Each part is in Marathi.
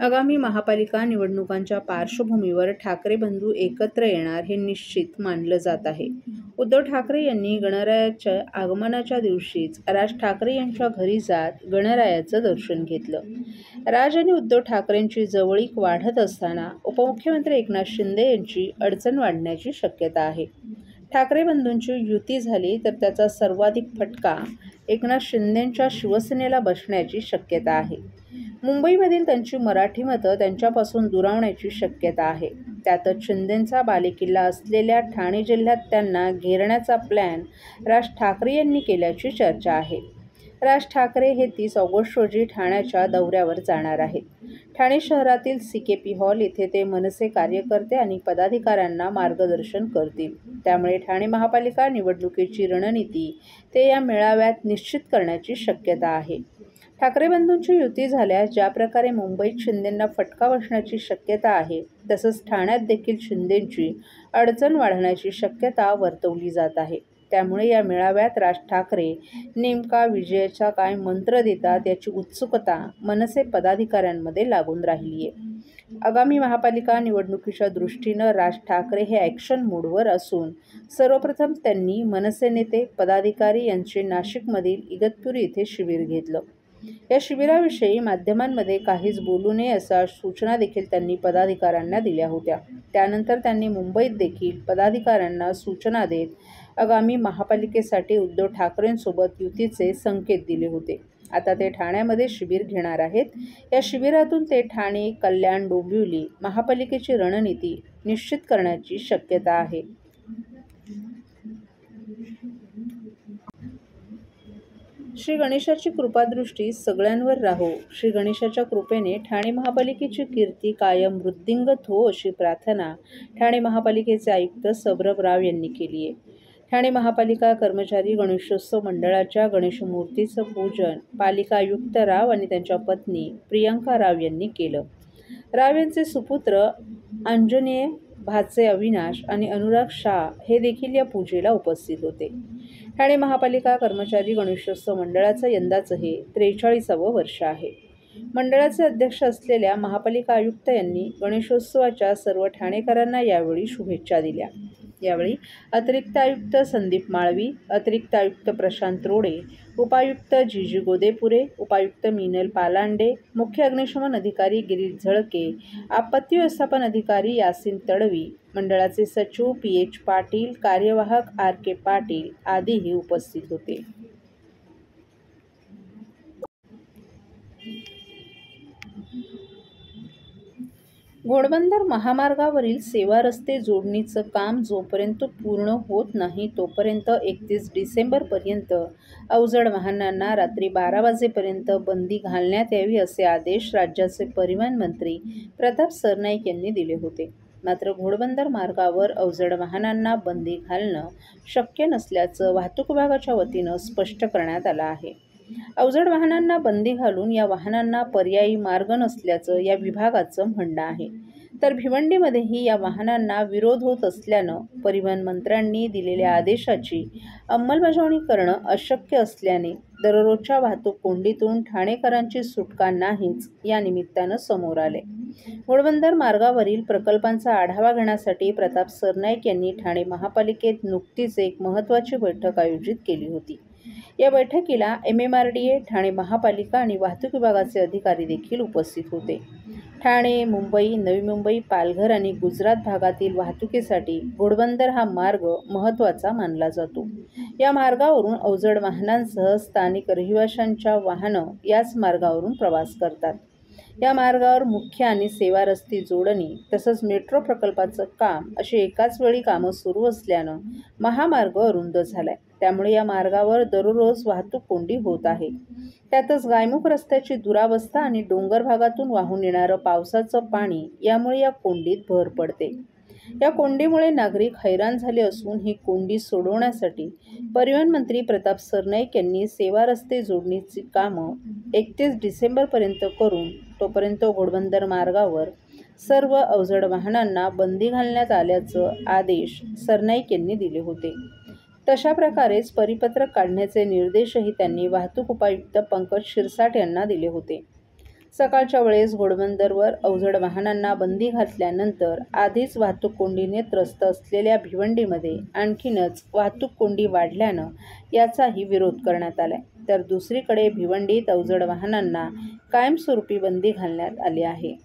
आगामी महापालिका निवडणुकांच्या पार्श्वभूमीवर ठाकरे बंधू एकत्र येणार हे निश्चित मानलं जात आहे. उद्धव ठाकरे यांनी गणरायाच्या आगमनाच्या दिवशीच राज ठाकरे यांच्या घरी जात गणरायाचं दर्शन घेतलं. राज आणि उद्धव ठाकरेंची जवळीक वाढत असताना उपमुख्यमंत्री एकनाथ शिंदे यांची अडचण वाढण्याची शक्यता आहे. ठाकरे बंधूंची युती झाली तर त्याचा सर्वाधिक फटका एकनाथ शिंदेंच्या शिवसेनेला बसण्याची शक्यता आहे. मुंबईमधील त्यांची मराठी मतं त्यांच्यापासून दुरावण्याची शक्यता आहे. त्यातच शिंदेंचा बालेकिल्ला असलेल्या ठाणे जिल्ह्यात त्यांना घेरण्याचा प्लॅन राज ठाकरे यांनी केल्याची चर्चा आहे. राज ठाकरे हे 30 ऑगस्ट रोजी ठाण्याच्या दौऱ्यावर जाणार आहेत. ठाणे शहरातील CKP हॉल येथे ते मनसे कार्यकर्ते आणि पदाधिकाऱ्यांना मार्गदर्शन करतील. त्यामुळे ठाणे महापालिका निवडणुकीची रणनीती ते या मेळाव्यात निश्चित करण्याची शक्यता आहे. ठाकरे बंधूंची युती झाल्यास ज्या प्रकारे मुंबईत शिंदेंना फटका बसण्याची शक्यता आहे, तसंच ठाण्यात देखील शिंदेंची अडचण वाढण्याची शक्यता वर्तवली जात आहे. त्यामुळे या मेळाव्यात राज ठाकरे नेमका विजयाचा काय मंत्र देतात याची उत्सुकता मनसे पदाधिकाऱ्यांमध्ये लागून राहिली आहे. आगामी महापालिका निवडणुकीच्या दृष्टीनं राज ठाकरे हे ॲक्शन मूडवर असून सर्वप्रथम त्यांनी मनसे नेते पदाधिकारी यांचे नाशिकमधील इगतपुरी येथे शिबिर घेतलं. या शिबिराविषयी माध्यमांमध्ये काहीच बोलू नये अशा सूचना देखील त्यांनी पदाधिकाऱ्यांना दिल्या होत्या. त्यानंतर त्यांनी मुंबईत देखील पदाधिकाऱ्यांना सूचना देत आगामी महापालिकेसाठी उद्धव ठाकरेंसोबत युतीचे संकेत दिले होते. आता ते ठाण्यामध्ये शिबिर घेणार आहेत. या शिबिरातून ते ठाणे, कल्याण, डोंबिवली महापालिकेची रणनीती निश्चित करण्याची शक्यता आहे. श्री गणेशाची कृपादृष्टी सगळ्यांवर राहो. श्री गणेशाच्या कृपेने ठाणे महापालिकेची कीर्ती कायम वृद्धिंगत हो अशी प्रार्थना ठाणे महापालिकेचे आयुक्त सौरभ राव यांनी केली आहे. ठाणे महापालिका कर्मचारी गणेशोत्सव मंडळाच्या गणेश मूर्तीचं पूजन पालिका आयुक्त राव आणि त्यांच्या पत्नी प्रियंका राव यांनी केलं. राव यांचे सुपुत्र अंजनेय, भाचे अविनाश आणि अनुराग शाह हे देखील या पूजेला उपस्थित होते. ठाणे महापालिका कर्मचारी गणेशोत्सव मंडळाचं यंदाचं हे 43वे वर्ष आहे. मंडळाचे अध्यक्ष असलेल्या महापालिका आयुक्त यांनी गणेशोत्सवाच्या सर्व ठाणेकरांना यावेळी शुभेच्छा दिल्या. यावेळी अतिरिक्त आयुक्त संदीप माळवी, अतिरिक्त आयुक्त प्रशांत रोडे, उपायुक्त जीजी गोदेपुरे, उपायुक्त मिनल पालांडे, मुख्य अग्निशमन अधिकारी गिरीश झळके, आपत्ती व्यवस्थापन अधिकारी यासिन तडवी, मंडळाचे सचिव PH पाटील, कार्यवाहक RK पाटील आदीही उपस्थित होते. घोडबंदर महामार्गावरील सेवा रस्ते जोडणीचं काम जोपर्यंत पूर्ण होत नाही तोपर्यंत 31 डिसेंबरपर्यंत अवजड वाहनांना रात्री 12 वाजेपर्यंत बंदी घालण्यात यावी असे आदेश राज्याचे परिवहन मंत्री प्रताप सरनाईक यांनी दिले होते. मात्र घोडबंदर मार्गावर अवजड वाहनांना बंदी घालणं शक्य नसल्याचं वाहतूक विभागाच्या वतीनं स्पष्ट करण्यात आलं आहे. अवजड वाहनांना बंदी घालून या वाहनांना पर्यायी मार्ग नसल्याचं या विभागाचं म्हणणं आहे. तर भिवंडीमध्येही या वाहनांना विरोध होत असल्यानं परिवहन मंत्र्यांनी दिलेल्या आदेशाची अंमलबजावणी करणं अशक्य असल्याने दररोजच्या वाहतूक कोंडीतून ठाणेकरांची सुटका नाहीच या निमित्तानं समोर आले. घोडबंदर मार्गावरील प्रकल्पांचा आढावा घेण्यासाठी प्रताप सरनाईक यांनी ठाणे महापालिकेत नुकतीच एक महत्त्वाची बैठक आयोजित केली होती. या बैठकीला MMRDA, ठाणे महापालिका आणि वाहतूक विभागाचे अधिकारी देखील उपस्थित होते. ठाणे, मुंबई, नवी मुंबई, पालघर आणि गुजरात भागातील वाहतुकीसाठी घोडबंदर हा मार्ग महत्त्वाचा मानला जातो. या मार्गावरून अवजड वाहनांसह स्थानिक रहिवाशांच्या वाहनं याच मार्गावरून प्रवास करतात. या मार्गावर मुख्य आणि सेवा रस्ते जोडणी तसंच मेट्रो प्रकल्पाचं काम अशी एकाच वेळी कामं सुरू असल्यानं महामार्ग अरुंद झालाय. त्यामुळे या मार्गावर दररोज वाहतूक कोंडी होत आहे. त्यातच गायमुख रस्त्याची दुरावस्था आणि डोंगर भागातून वाहून येणारं पावसाचं पाणी यामुळे या कोंडीत भर पडते. या कोंडीमुळे नागरिक हैराण झाले असून ही कोंडी सोडवण्यासाठी परिवहन मंत्री प्रताप सरनाईक यांनी सेवा रस्ते जोडणीची कामं 31 डिसेंबरपर्यंत करून तोपर्यंत घोडबंदर मार्गावर सर्व अवजड वाहनांना बंदी घालण्यात आल्याचं आदेश सरनाईक यांनी दिले होते. तशा प्रकारेच परिपत्रक काढण्याचे निर्देशही त्यांनी वाहतूक उपायुक्त पंकज शिरसाट यांना दिले होते. सकाळच्या वेळेस घोडबंदरवर अवजड वाहनांना बंदी घातल्यानंतर आधीच वाहतूक कोंडीने त्रस्त असलेल्या भिवंडीमध्ये आणखीनच वाहतूक कोंडी वाढल्यानं याचाही विरोध करण्यात आलाय. तर दुसरीकडे भिवंडीत अवजड वाहनांना कायमस्वरूपी बंदी घालण्यात आली आहे.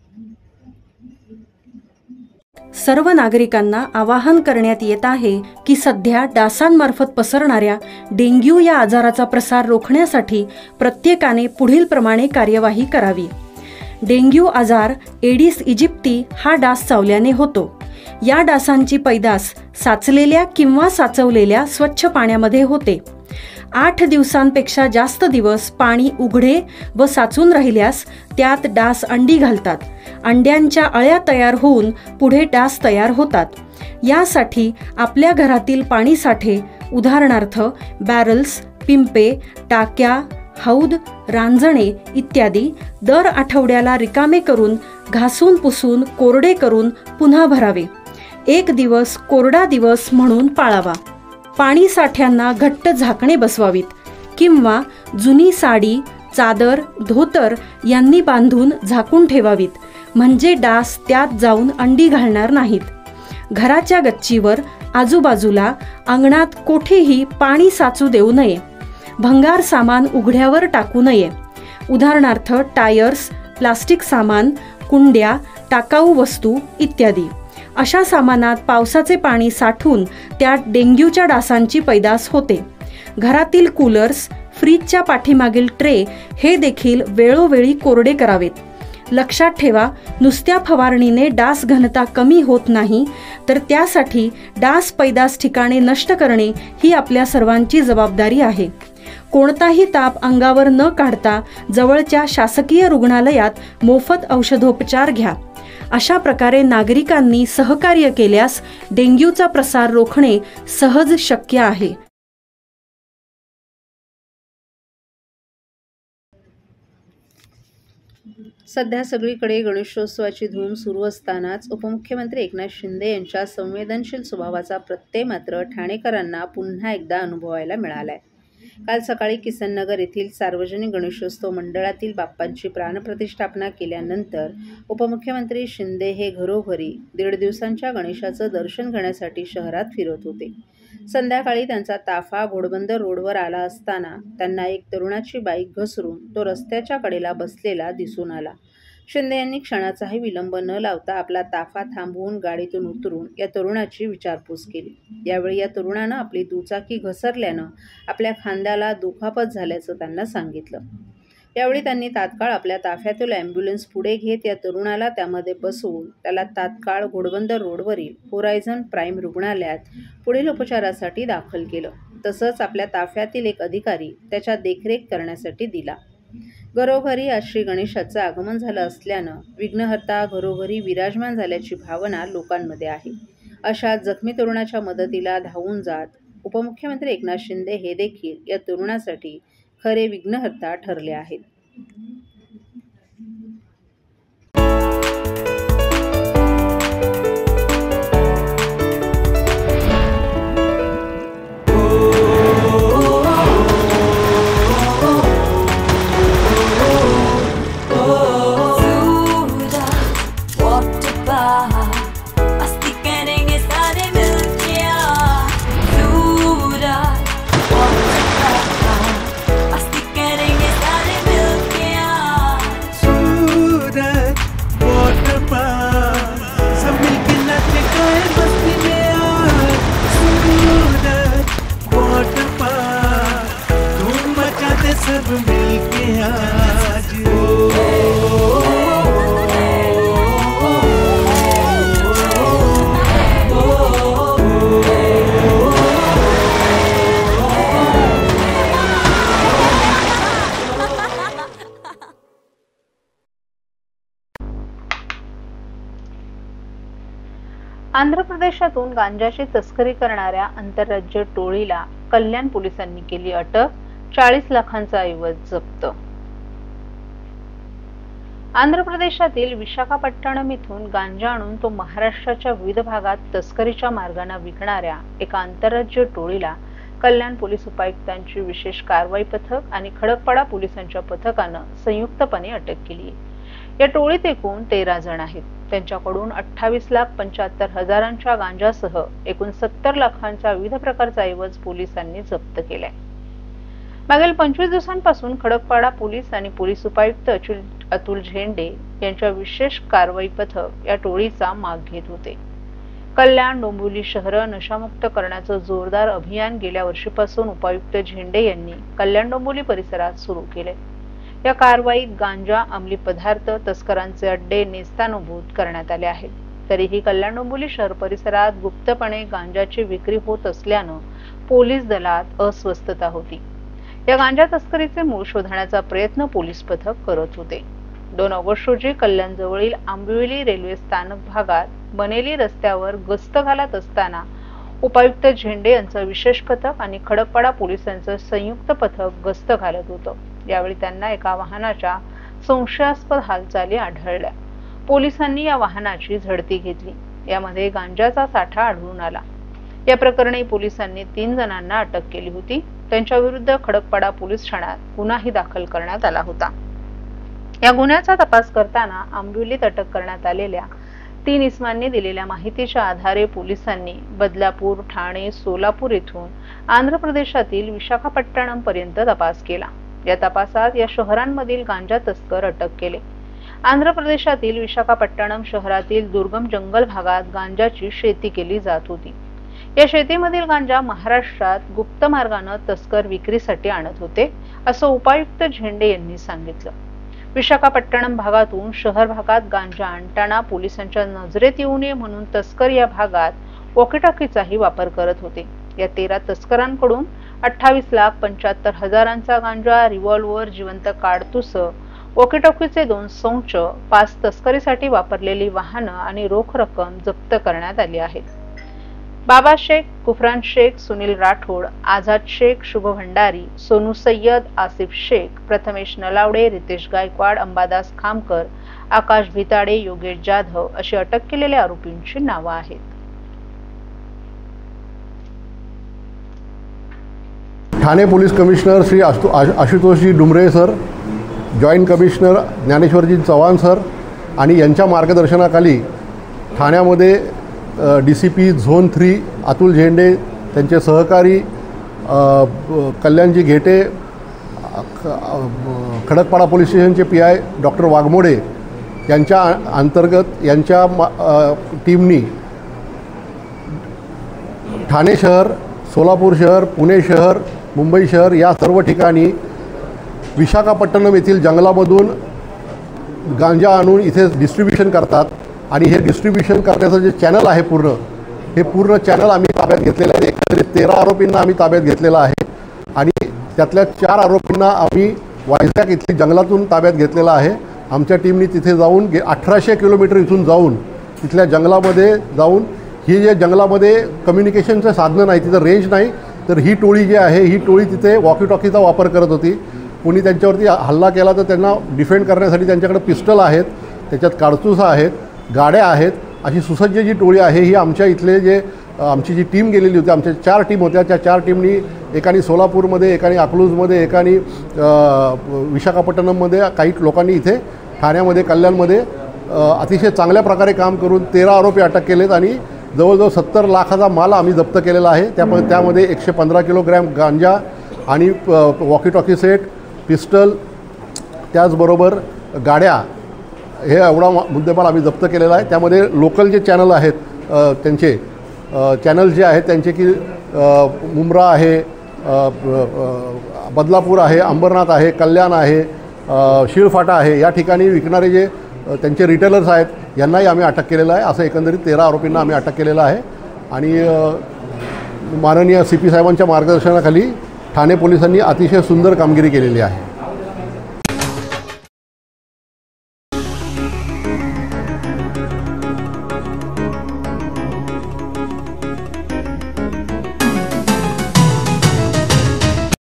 सर्व नागरिकांना आवाहन करण्यात येत आहे की सध्या डासांमार्फत पसरणाऱ्या डेंग्यू या आजाराचा प्रसार रोखण्यासाठी प्रत्येकाने पुढील प्रमाणे कार्यवाही करावी. डेंग्यू आजार एडिस इजिप्ती हा डास चावल्याने होतो. या डासांची पैदास साचलेल्या किंवा साचवलेल्या स्वच्छ पाण्यामध्ये होते. 8 दिवसांपेक्षा जास्त दिवस पाणी उघडे व साचून राहिल्यास त्यात डास अंडी घालतात. अंड्यांच्या अळ्या तयार होऊन पुढे डास तयार होतात. यासाठी आपल्या घरातील पाणी साठे उदाहरणार्थ बॅरल्स, पिंपे, टाक्या, हौद, रांजणे इत्यादी दर आठवड्याला रिकामे करून घासून पुसून कोरडे करून पुन्हा भरावे. 1 दिवस कोरडा दिवस म्हणून पाळावा. पाणी साठ्यांना घट्ट झाकणे बसवावीत किंवा जुनी साडी, चादर, धोतर यांनी बांधून झाकून ठेवावीत, म्हणजे डास त्यात जाऊन अंडी घालणार नाहीत. घराच्या गच्चीवर, आजूबाजूला, अंगणात कोठेही पाणी साचू देऊ नये. भंगार सामान उघड्यावर टाकू नये. उदाहरणार्थ टायर्स, प्लास्टिक सामान, कुंड्या, टाकाऊ वस्तू इत्यादी. अशा सामानात पावसाचे पाणी साठून त्यात डेंग्यूच्या डासांची पैदास होते. घरातील कूलर्स, फ्रीजच्या पाठीमागील ट्रे हे देखील वेळोवेळी कोरडे करावेत. लक्षात ठेवा, नुसत्या फवारणीने डास घनता कमी होत नाही, तर त्यासाठी डास पैदास ठिकाणे नष्ट करणे ही आपल्या सर्वांची जबाबदारी आहे. कोणताही ताप अंगावर न काढता जवळच्या शासकीय रुग्णालयात मोफत औषधोपचार घ्या. अशा प्रकारे नागरिकांनी सहकार्य केल्यास डेंग्यूचा प्रसार रोखणे सहज शक्य आहे. सध्या सगळीकडे गणेशोत्सवाची धूम सुरू असतानाच उपमुख्यमंत्री एकनाथ शिंदे यांच्या संवेदनशील स्वभावाचा प्रत्यय मात्र ठाणेकरांना पुन्हा एकदा अनुभवायला मिळालाय. काल सकाळी किसननगर येथील सार्वजनिक गणेशोत्सव मंडळातील बाप्पांची प्राणप्रतिष्ठापना केल्यानंतर उपमुख्यमंत्री शिंदे हे घरोघरी 1.5 दिवसांच्या गणेशाचं दर्शन घेण्यासाठी शहरात फिरत होते. संध्याकाळी त्यांचा ताफा घोडबंदर रोडवर आला असताना त्यांना एक तरुणाची बाईक घसरून तो रस्त्याच्या कडेला बसलेला दिसून आला. शिंदे यांनी क्षणाचाही विलंब न लावता आपला ताफा थांबवून गाडीतून उतरून या तरुणाची विचारपूस केली. यावेळी या तरुणानं आपली दुचाकी घसरल्यानं आपल्या खांद्याला दुखापत झाल्याचं त्यांना सांगितलं. यावेळी त्यांनी तात्काळ आपल्या ताफ्यातील ॲम्ब्युलन्स पुढे घेत या तरुणाला त्यामध्ये बसवून त्याला तात्काळ घोडबंदर रोडवरील होरायझन प्राईम रुग्णालयात पुढील उपचारासाठी दाखल केलं. तसंच आपल्या ताफ्यातील एक अधिकारी त्याच्या देखरेख करण्यासाठी दिला. घरोघरी आज श्री गणेशाचं आगमन झालं असल्यानं विघ्नहर्ता घरोघरी विराजमान झाल्याची भावना लोकांमध्ये आहे. अशा जखमी तरुणाच्या मदतीला धावून जात उपमुख्यमंत्री एकनाथ शिंदे हे देखील या तरुणासाठी खरे विघ्नहर्ता ठरले आहेत. आंध्र प्रदेशातून गांजाची तस्करी करणाऱ्या आंतरराज्य टोळीला कल्याण पोलिसांनी केली अटक. 40 लाखांचा ऐवज जप्त. आंध्र प्रदेशातील विशाखापट्टणम इथून गांजा आणून तो महाराष्ट्राच्या विविध भागात तस्करीच्या मार्गाने विकणाऱ्या एका आंतरराज्य टोळीला कल्याण पोलीस उपायुक्तांची विशेष कारवाई पथक आणि खडकपाडा पोलिसांच्या पथकानं संयुक्तपणे अटक केली. या टोळीत एकूण 13 जण आहेत. त्यांच्याकडून 28,75,000च्या गांजासह एकूण 70 लाखांच्या विविध प्रकारचा ऐवज पोलिसांनी जप्त केलाय. मागील 25 दिवसांपासून खडकपाडा पोलीस आणि पोलीस उपायुक्त अतुल झेंडे यांच्या विशेष कारवाई पथक या टोळीचा माग घेत होते. कल्याण, डोंबिवली शहर नशामुक्त करण्याचं जोरदार अभियान गेल्या वर्षीपासून उपायुक्त झेंडे यांनी कल्याण डोंबिवली परिसरात सुरू केले. या कारवाईत गांजा, अंमली पदार्थ तस्करांचे अड्डे नेस्तानाबूत करण्यात आले आहेत. तरीही कल्याण डोंबिवली शहर परिसरात गुप्तपणे गांजाची विक्री होत असल्यानं पोलीस दलात अस्वस्थता होती. या गांजा तस्करीचे मूळ शोधण्याचा प्रयत्न पोलीस पथक करत होते. 2 ऑगस्ट रोजी कल्याण जवळील आंबिवली रेल्वे स्थानक भागात बनेली रस्त्यावर गस्त घालत असताना उपायुक्त झेंडे यांचं विशेष पथक आणि खडकपाडा पोलिसांचं संयुक्त पथक गस्त घालत होतं. यावेळी त्यांना एका वाहनाच्या संशयास्पद हालचाली आढळल्या. पोलिसांनी या वाहनाची झडती घेतली. यामध्ये गांजाचा साठा आढळून आला. या प्रकरणी पोलिसांनी 3 जणांना अटक केली होती. त्यांच्या विरुद्ध खडकपाडा पोलीस ठाण्यात गुन्हाही दाखल करण्यात आला होता. या गुन्ह्याचा तपास करताना आंबिवलीत अटक करण्यात आलेल्या 3 इसमांनी दिलेल्या माहितीच्या आधारे पोलिसांनी बदलापूर, ठाणे, सोलापूर येथून आंध्र प्रदेशातील विशाखापट्टणम पर्यंत तपास केला. या तपासात या शहरांमधील गांजा तस्कर अटक केले. आंध्र प्रदेशातील विशाखापट्टणम शहरातील दुर्गम जंगल भागात गांजाची शेती केली जात होती. या शेतीमधील गांजा महाराष्ट्रात गुप्त मार्गाने तस्कर विक्रीसाठी आणत होते, असं उपायुक्त झेंडे यांनी सांगितलं. विशाखापट्टणम भागातून शहर भागात गांजा आणताना पोलिसांच्या नजरेत येऊ नये म्हणून तस्कर या भागात वॉकीटॉकीचाही वापर करत होते. या 13 तस्करांकडून 28,75,000चा गांजा, रिव्हॉल्व्हर, जिवंत काडतूस, वॉकीटॉकीचे 2 संच, 5 तस्करीसाठी वापरलेली वाहनं आणि रोख रक्कम जप्त करण्यात आली आहे. बाबा शेख, कुफरान शेख, सुनील राठोड, आझाद शेख, शुभ भंडारी, सोनू सय्यद, आसिफ शेख, प्रथमेश नलावडे, रितेश गायकवाड, अंबादास खामकर, आकाश भिताडे, योगेश जाधव अशी अटक केलेल्या आरोपींची नावं आहेत. Thane police commissioner Shri Ashutoshji Dumre sir, joint commissioner Dnyaneshwarji Chavan sir आणि यांच्या मार्गदर्शनाखाली ठाण्यामध्ये DCP झोन 3 अतुल झेंडे, त्यांचे सहकारी कल्याणजी घेटे, खडकपाडा पोलीस स्टेशनचे PI डॉक्टर वाघमोडे यांच्या अंतर्गत यांच्या टीमनी ठाणे शहर, सोलापूर शहर, पुणे शहर, मुंबई शहर या सर्व ठिकाणी विशाखापट्टणम येथील जंगलामधून गांजा आणून इथे डिस्ट्रीब्युशन करतात आणि हे डिस्ट्रीब्युशन करण्याचं जे चॅनल आहे हे पूर्ण चॅनल आम्ही ताब्यात घेतलेलं आहे. एकंदरीत 13 आरोपींना आम्ही ताब्यात घेतलेला आहे आणि त्यातल्या 4 आरोपींना आम्ही वायझॅक इथली जंगलातून ताब्यात घेतलेला आहे. आमच्या टीमनी तिथे जाऊन 1800 किलोमीटर इथून जाऊन तिथल्या जंगलामध्ये जाऊन ही जे जंगलामध्ये कम्युनिकेशनचं साधनं नाही, तिथं रेंज नाही, तर ही टोळी जी आहे ही टोळी तिथे वॉकीटॉकीचा वापर करत होती. कोणी त्यांच्यावरती हल्ला केला तर त्यांना डिफेंड करण्यासाठी त्यांच्याकडे पिस्टल आहेत, त्याच्यात काडतूस आहेत, गाड्या आहेत. अशी सुसज्ज जी टोळी आहे ही आमच्या इथले जे आमची जी टीम गेलेली होती, आमच्या 4 टीम होत्या, त्या 4 टीमनी एकाने सोलापूरमध्ये, एकाने अकलूजमध्ये, एकाने विशाखापट्टणममध्ये, काही लोकांनी इथे ठाण्यामध्ये, कल्याणमध्ये अतिशय चांगल्या प्रकारे काम करून 13 आरोपी अटक केलेत आणि जवळजवळ 70 लाखाचा माल आम्ही जप्त केलेला आहे. त्यामध्ये 115 किलोग्रॅम गांजा आणि वॉकीटॉकी सेट, पिस्टल, त्याचबरोबर गाड्या, हे एवढा मुद्देमाल आम्ही जप्त केलेला आहे. त्यामध्ये लोकल जे चॅनल आहेत त्यांचे चॅनल जे आहेत त्यांचे की मुंब्रा आहे, बदलापूर आहे, अंबरनाथ आहे, कल्याण आहे, शिळफाटा आहे, या ठिकाणी विकणारे जे त्यांचे रिटेलर्स आहेत यांनाही आम्ही अटक केलेलं आहे. असं एकंदरीत 13 आरोपींना आम्ही अटक केलेलं आहे आणि माननीय CP साहेबांच्या मार्गदर्शनाखाली ठाणे पोलिसांनी अतिशय सुंदर कामगिरी केलेली आहे.